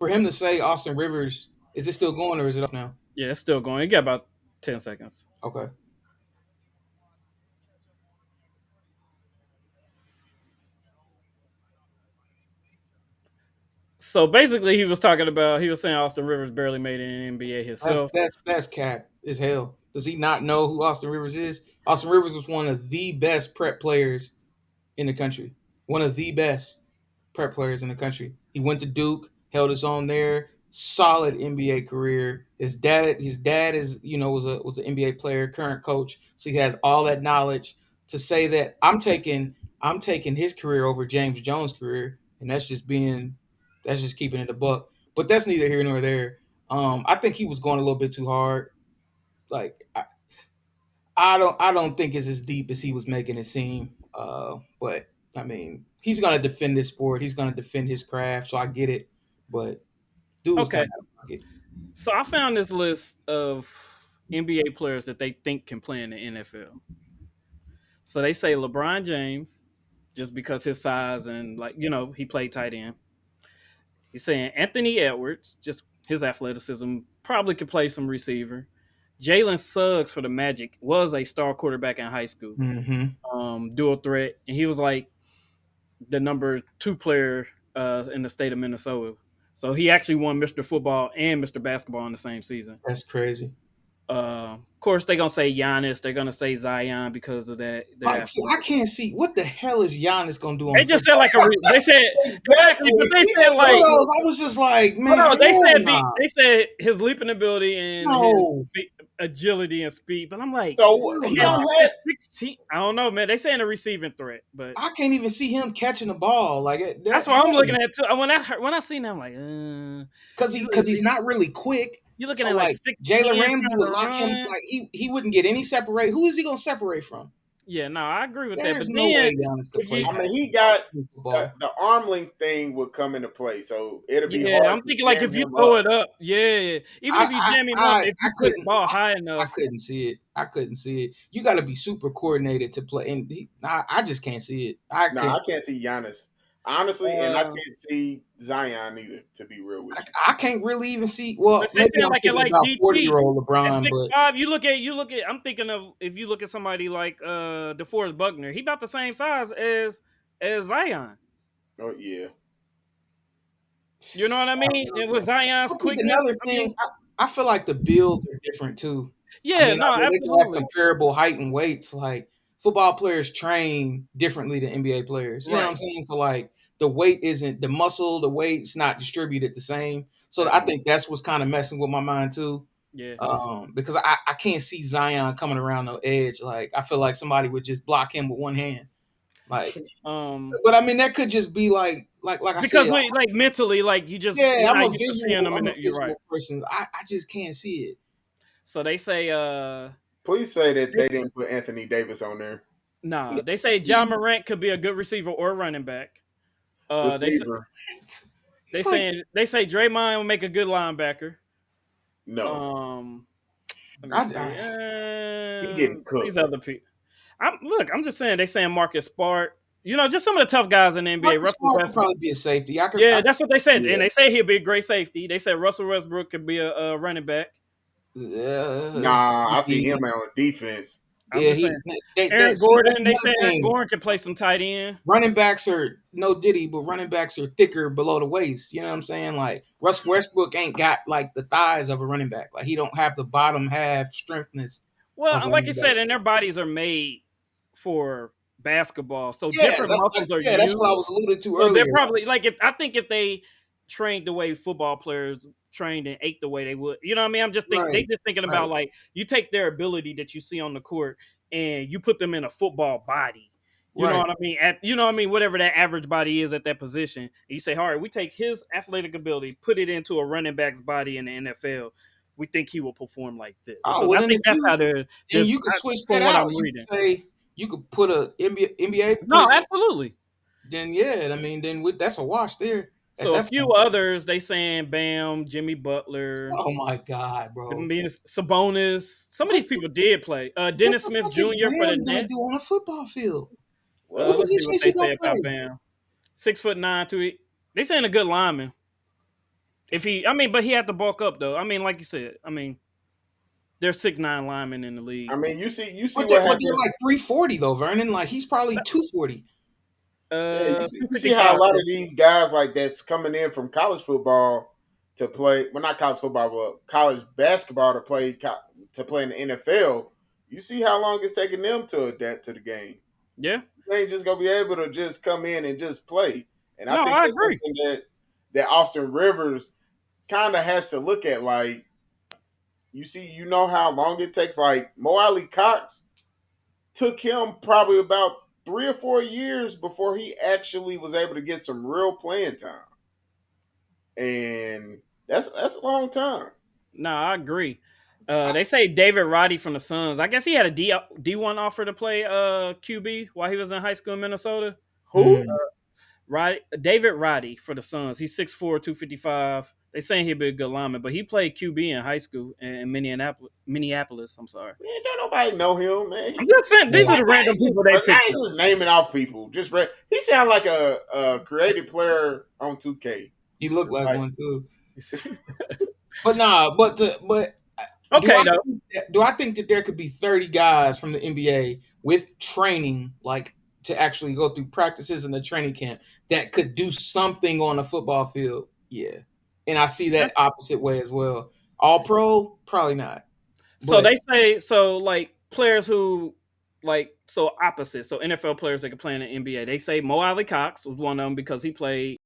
For him to say Austin Rivers, is it still going or is it off now? Yeah, it's still going. You got about 10 seconds. Okay. So basically, he was saying Austin Rivers barely made it in the NBA That's himself. that's that's cap as hell. Does he not know who Austin Rivers is? Austin Rivers was one of the best prep players in the country. One of the best prep players in the country. He went to Duke, held his own there. Solid NBA career. His dad is was an NBA player, current coach. So he has all that knowledge to say that I'm taking his career over James Jones' career, and that's just keeping it a buck. But that's neither here nor there. I think he was going a little bit too hard. Like I don't think it's as deep as he was making it seem. But I mean, he's gonna defend this sport. He's gonna defend his craft. So I get it. But dude was kind Okay, of out of pocket. so I found this list of NBA players that they think can play in the NFL. So they say LeBron James, just because his size and he played tight end. He's saying Anthony Edwards, just his athleticism, probably could play some receiver. Jalen Suggs for the Magic was a star quarterback in high school, Mm-hmm. dual threat, and he was like the number two player in the state of Minnesota. So he actually won Mr. Football and Mr. Basketball in the same season. That's crazy. Of course, they're gonna say Giannis. They're gonna say Zion because of that their Like, see, I athleticism. can't see what the hell is Giannis gonna do on They the just said football. like they said exactly, but Exactly. they He said didn't know like those. I was just like, hold man, on. They hell said nah. they said his leaping ability and his No. agility and speed. But I'm like, So Hell he at nah. don't have 16, I don't know, man. They saying a receiving threat, but I can't even see him catching the ball. Like that that's what I'm hell looking no. at too. When I seen that, I'm like, Cause you he look, cause he's not really quick. you looking So at like like 6'10", Jalen Ramsey trying to would lock him run. like he wouldn't get any separate. Who is he gonna separate from? Yeah, no, I agree with that. There's But no then way Giannis could if play you I mean, he got football. the arm length thing would come into play, so it'll be Yeah, hard I'm to thinking like jam if you him throw up. it up, yeah. Even I if you jam him up, I if I you put the couldn't ball high I enough, couldn't see it. I couldn't see it. You got to be super coordinated to play, and I just can't see it. I No, I can't. can't see Giannis honestly, and I uh, can't see Zion either. To be real with you, I can't really even see. Well, but they maybe saying I'm like at thinking like about DT 40-year-old at LeBron, six but five, you look at. I'm thinking of if you look at somebody like DeForest Buckner, he about the same size as Zion. oh yeah, You know what I I don't mean? know, And with man. Zion's I think quickness, another I thing, mean, I feel like the builds are different too. I yeah, mean, no, although they can have absolutely, comparable height and weights, like football players train differently than NBA players. You know what I'm right, saying? So like the weight isn't the muscle, the weight's not distributed the same. So I definitely, think that's what's kind of messing with my mind too. yeah. Because I can't see Zion coming around the edge. Like I feel like somebody would just block him with one hand. Like, Um, but I mean that could just be like I because said. like mentally, like Yeah, you're not used to seeing them in I'm a that. You're right. visual person. I just can't see it. So they say, please say that they, they didn't put Anthony Davis on there. nah, they say John He, Morant could be a good receiver or running back. They Receiver, they he's like saying they say Draymond will make a good linebacker. no, Um, let me see. I he getting These cooked. other people. I'm just saying they saying Marcus Smart. Just some of the tough guys in the NBA. Marcus Russell Smart could Westbrook. probably be a safety. Yeah, that's what they said, and Yeah, they say he'll be a great safety. They said Russell Westbrook could be a running back. uh, nah, I see him he, on defense. I'm yeah, just saying. that Aaron see that's Gordon. They another said Aaron thing. Gordon could play some tight end. Running backs are no diddy, but running backs are thicker below the waist. You know what I'm saying? Like Russ Westbrook ain't got like the thighs of a running back. Like he don't have the bottom half strengthness of a Well, like you running back. said, and their bodies are made for basketball, so Yeah, different muscles are that's what I used. was alluded to So they're earlier. probably like if they trained the way football players trained and ate the way they would. You know what I mean? They Right, just thinking right, about like you take their ability that you see on the court and you put them in a football body. You know right. what I mean? You know what I mean? Whatever that average body is at that position. And you say, all right, we take his athletic ability, put it into a running back's body in the NFL. We think he will perform like this. Oh, So well I then think if that's you how they're then this you could switch that from what out. I'm You could reading. say you could put a NBA No, person. absolutely. Then yeah, I mean that's a wash there at So a that few point. others they saying Bam, Jimmy Butler, Oh my god, I bro! mean Sabonis. Some of What these people did play. what Dennis the Smith fuck is Jr. for the Bam gonna do Nets. on a football field? What Well, Let's see position what is they he gonna say about play? Bam. 6'9" to it. They saying a good lineman. If he, I mean, but he had to bulk up though. I mean, like you said, I mean, there's 6'9" linemen in the I league. mean, you see But they're, what but they're happens. like 340 though, Vernon. Like he's probably 240. Yeah, you see how a 255. lot Yeah. of these guys like that's coming in from college football to play. Well, not college football, but college basketball to play in the NFL. You see how long it's taking them to adapt to the game. Yeah. You ain't just gonna be able to just come in and just play. And I No, think I that's agree. something that Austin Rivers kind of has to look at. Like you know how long it takes. Like Mo Ali Cox took him probably about 3 or 4 years before he actually was able to get some real playing time, and that's a long time. No, I agree. They say David Roddy from the Suns. I guess he had a D1 offer to play QB while he was in high school in Minnesota. Who? Mm. David Roddy for the Suns. He's 6'4", 255. They saying he'd be a good lineman, but he played QB in high school in Minneapolis. Minneapolis, I'm sorry. Man, don't nobody know him, man. I'm just saying these Yeah. are the random people they I picked ain't up. just naming off people. He sound like a creative player on 2K. You look like Like one too. But nah, but do Okay, I though. do I think that there could be 30 guys from the NBA with training, like to actually go through practices in the training camp that could do something on a football field? Yeah. And I see Yeah. that opposite way as well. All pro, probably not. So But they say so like players who like so opposite. So NFL players that can play in the NBA. They say Mo Ali Cox was one of them because he played